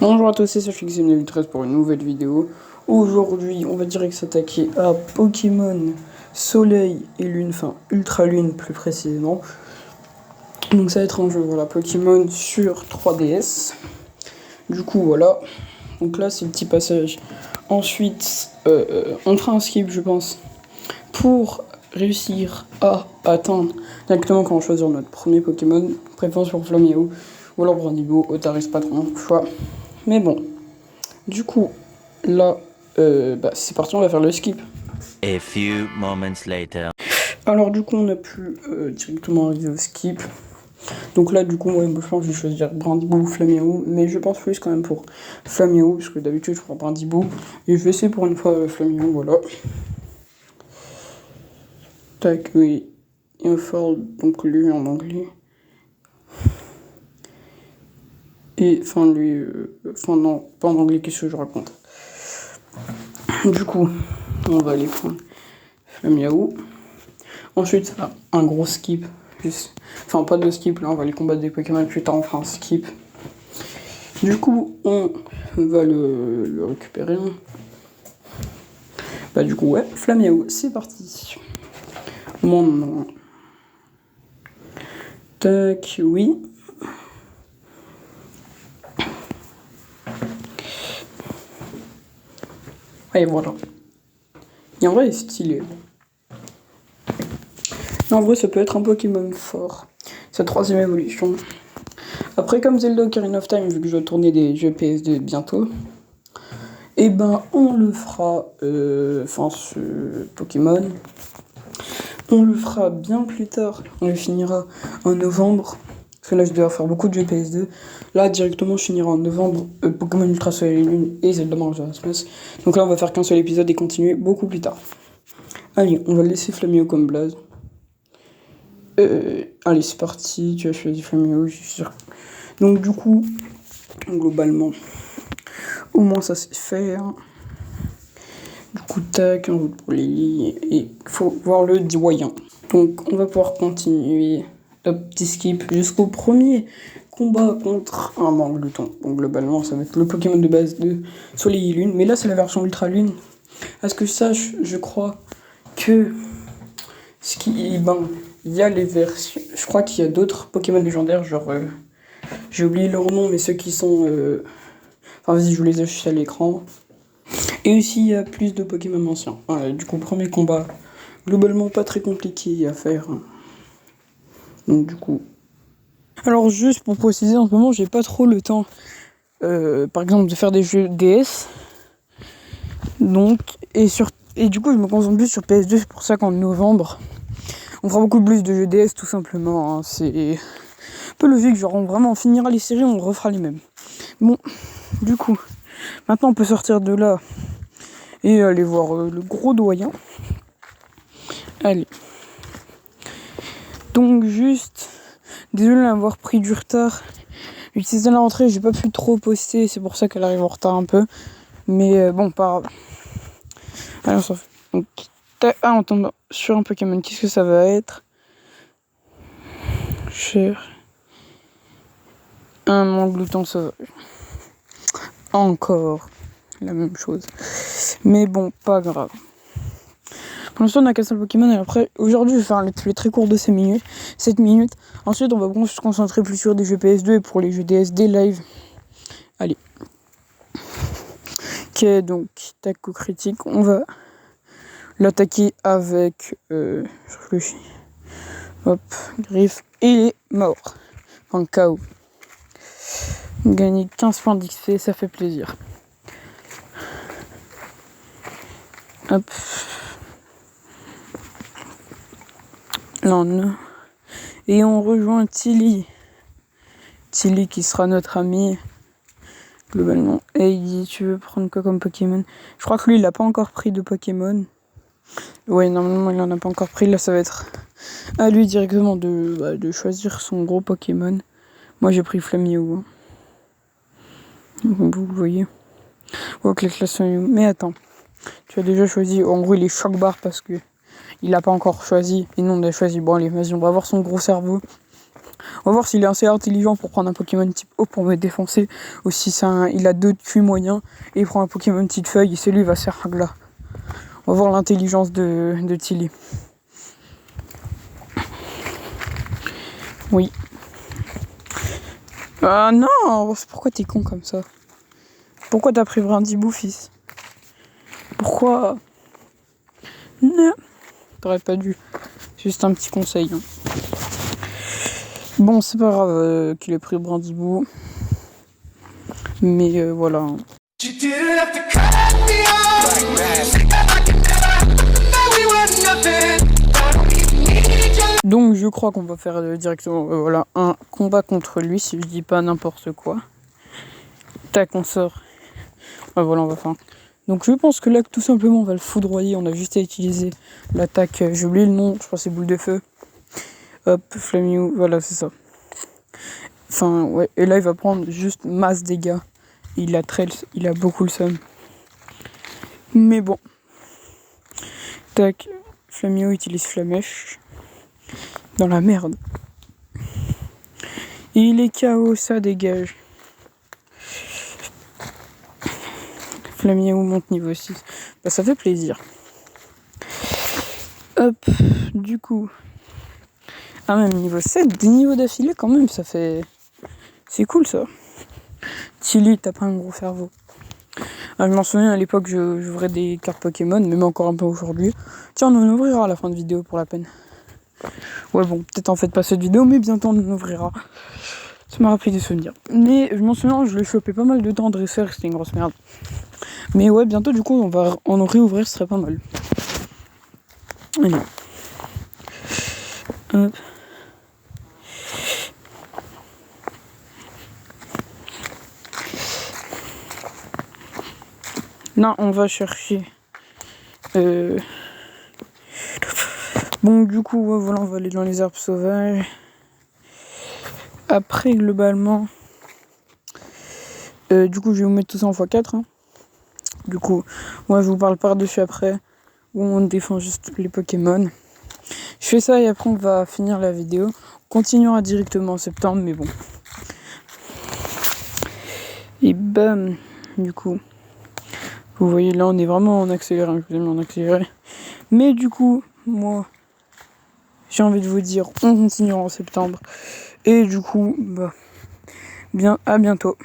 Bonjour à tous, c'est Sachix2013 pour une nouvelle vidéo. Aujourd'hui, on va direct s'attaquer à Pokémon Soleil et Lune, enfin Ultra Lune plus précisément. Donc ça va être un jeu, voilà, Pokémon sur 3DS. Du coup, voilà. Donc là, c'est le petit passage. Ensuite, on fera un skip, je pense, pour réussir à atteindre directement quand on choisir notre premier Pokémon, préférence pour Flaméo ou alors Brandibo, Otaris, pas trop choix. Mais bon, du coup, là, c'est parti, on va faire le skip. A few moments later. Alors du coup, on a pu directement arriver au skip. Donc là, du coup, moi, je pense que je vais choisir Brandibo ou Flaméo, mais je pense plus quand même pour Flaméo, parce que d'habitude, je prends Brandibo, et je vais essayer pour une fois Flaméo, voilà. Tac, oui, Inford, donc lui en anglais. Et, enfin, lui, non, pas en anglais, qu'est-ce que je raconte. Du coup, on va aller prendre Flaméo. Ensuite, ça, un gros skip. Enfin, pas de skip, là, on va les combattre des Pokémon plus tard, on fera un skip. Du coup, on va le récupérer. Bah, du coup, ouais, Flaméo, c'est parti. Mon nom. Tac, oui. Et voilà. Et en vrai, il est stylé. En vrai, ça peut être un Pokémon fort. Sa troisième évolution. Après, comme Zelda Ocarina of Time, vu que je dois tourner des jeux PS2 bientôt, et ben on le fera, ce Pokémon, on le fera bien plus tard, on le finira en novembre, parce que là je dois faire beaucoup de jeux PS2, là directement je finirai en novembre Pokémon Ultra Soleil et Lune et Zelda Majora's Mask, donc là on va faire qu'un seul épisode et continuer beaucoup plus tard. Allez, on va laisser Flaméo comme blaze. Allez, c'est parti, tu as choisi Flaméo, je suis sûr. Donc du coup, globalement, au moins ça c'est fait. Du coup, tac, en route pour les lits, et il faut voir le doyen. Donc on va pouvoir continuer le petit skip jusqu'au premier combat contre un Manglouton. Donc globalement, ça va être le Pokémon de base de Soleil et Lune, mais là c'est la version Ultra Lune. À ce que je sache, je crois que il y a les versions. Je crois qu'il y a d'autres Pokémon légendaires, genre j'ai oublié leur nom, mais ceux qui sont. Enfin, vas-y, je vous les affiche à l'écran. Et aussi, il y a plus de Pokémon anciens. Voilà, du coup, premier combat, globalement pas très compliqué à faire. Donc, du coup. Alors, juste pour préciser, en ce moment, j'ai pas trop le temps, par exemple, de faire des jeux DS. Donc, et du coup, je me concentre plus sur PS2. C'est pour ça qu'en novembre, on fera beaucoup plus de jeux DS, tout simplement. Hein. C'est un peu logique, genre, on finira les séries, on refera les mêmes. Bon, du coup, maintenant, on peut sortir de là et aller voir le gros doyen. Allez. Donc juste, désolé d'avoir pris du retard. L'utilisation de la rentrée, j'ai pas pu trop poster, c'est pour ça qu'elle arrive en retard un peu. Mais bon, pas grave. Allez, on s'en fait. Donc, on tombe sur un Pokémon. Qu'est-ce que ça va être? Cher. Un Manglouton sauvage. Encore la même chose. Mais bon, pas grave. Pour l'instant, on a qu'un seul Pokémon et après, aujourd'hui, je vais faire un let's play très court de 7 minutes. Ensuite, on va se concentrer plus sur des jeux PS2 et pour les jeux DSD live. Allez. Ok, donc, tac au critique, on va l'attaquer avec. Je réfléchis. Hop, griffe. Et il est mort. En KO. Gagner 15 points d'XP, ça fait plaisir. Hop. Là, on a. Et on rejoint Tilly. Tilly qui sera notre ami. Globalement. Et il dit, tu veux prendre quoi comme Pokémon? Je crois que lui, il a pas encore pris de Pokémon. Ouais, normalement, il en a pas encore pris. Là, ça va être à lui directement de choisir son gros Pokémon. Moi, j'ai pris Flaméo. Vous le voyez. Ok, les classes sont... Mais attends. Tu as déjà choisi... En gros, il est choc barre parce que il a pas encore choisi. Et nous, on a choisi. Bon, allez, vas-y, on va voir son gros cerveau. On va voir s'il est assez intelligent pour prendre un Pokémon type eau pour me défoncer, ou si il a 2 de Q moyen, et il prend un Pokémon petite feuille, et celui va se faire Ragla. On va voir l'intelligence de Tilly. Oui. Ah non, pourquoi t'es con comme ça? Pourquoi t'as pris Brindibou, fils? Pourquoi? Non. T'aurais pas dû. Juste un petit conseil. Hein. Bon, c'est pas grave qu'il ait pris Brindibou. Mais voilà. Hein. Donc je crois qu'on va faire directement voilà, un combat contre lui si je dis pas n'importe quoi. Tac, on sort. Voilà, on va faire. Donc je pense que là tout simplement on va le foudroyer. On a juste à utiliser l'attaque. J'ai oublié le nom, je crois que c'est boule de feu. Hop, Flamio, voilà c'est ça. Enfin ouais, et là il va prendre juste masse dégâts. Il a beaucoup le seum. Mais bon. Tac, Flamio utilise Flamèche. Dans la merde. Et il est KO, ça dégage. Flamio monte niveau 6. Bah, ça fait plaisir. Hop, du coup. Ah, même niveau 7, 10 niveaux d'affilée quand même, ça fait. C'est cool ça. Tilly, t'as pas un gros cerveau. Ah, je m'en souviens à l'époque, j'ouvrais des cartes Pokémon, même encore un peu aujourd'hui. Tiens, on en ouvrira à la fin de vidéo pour la peine. Ouais, bon, peut-être en fait pas cette vidéo, mais bientôt on en ouvrira. Ça m'a rappelé des souvenirs. Mais je m'en souviens, je l'ai chopé pas mal de temps en dresseur, c'était une grosse merde. Mais ouais, bientôt du coup, on va en réouvrir, ce serait pas mal. Allez. Hop. Là, on va chercher. Bon, du coup, ouais, voilà, on va aller dans les herbes sauvages. Après, globalement, du coup, je vais vous mettre tout ça en x4. Hein. Du coup, moi, je vous parle par-dessus après, où on défend juste les Pokémon. Je fais ça et après, on va finir la vidéo. On continuera directement en septembre, mais bon. Et bam, du coup, vous voyez, là, on est vraiment en accéléré. Hein, je vous ai mis en accéléré. Mais du coup, moi, j'ai envie de vous dire, on continuera en septembre. Et du coup, bah, bien, à bientôt.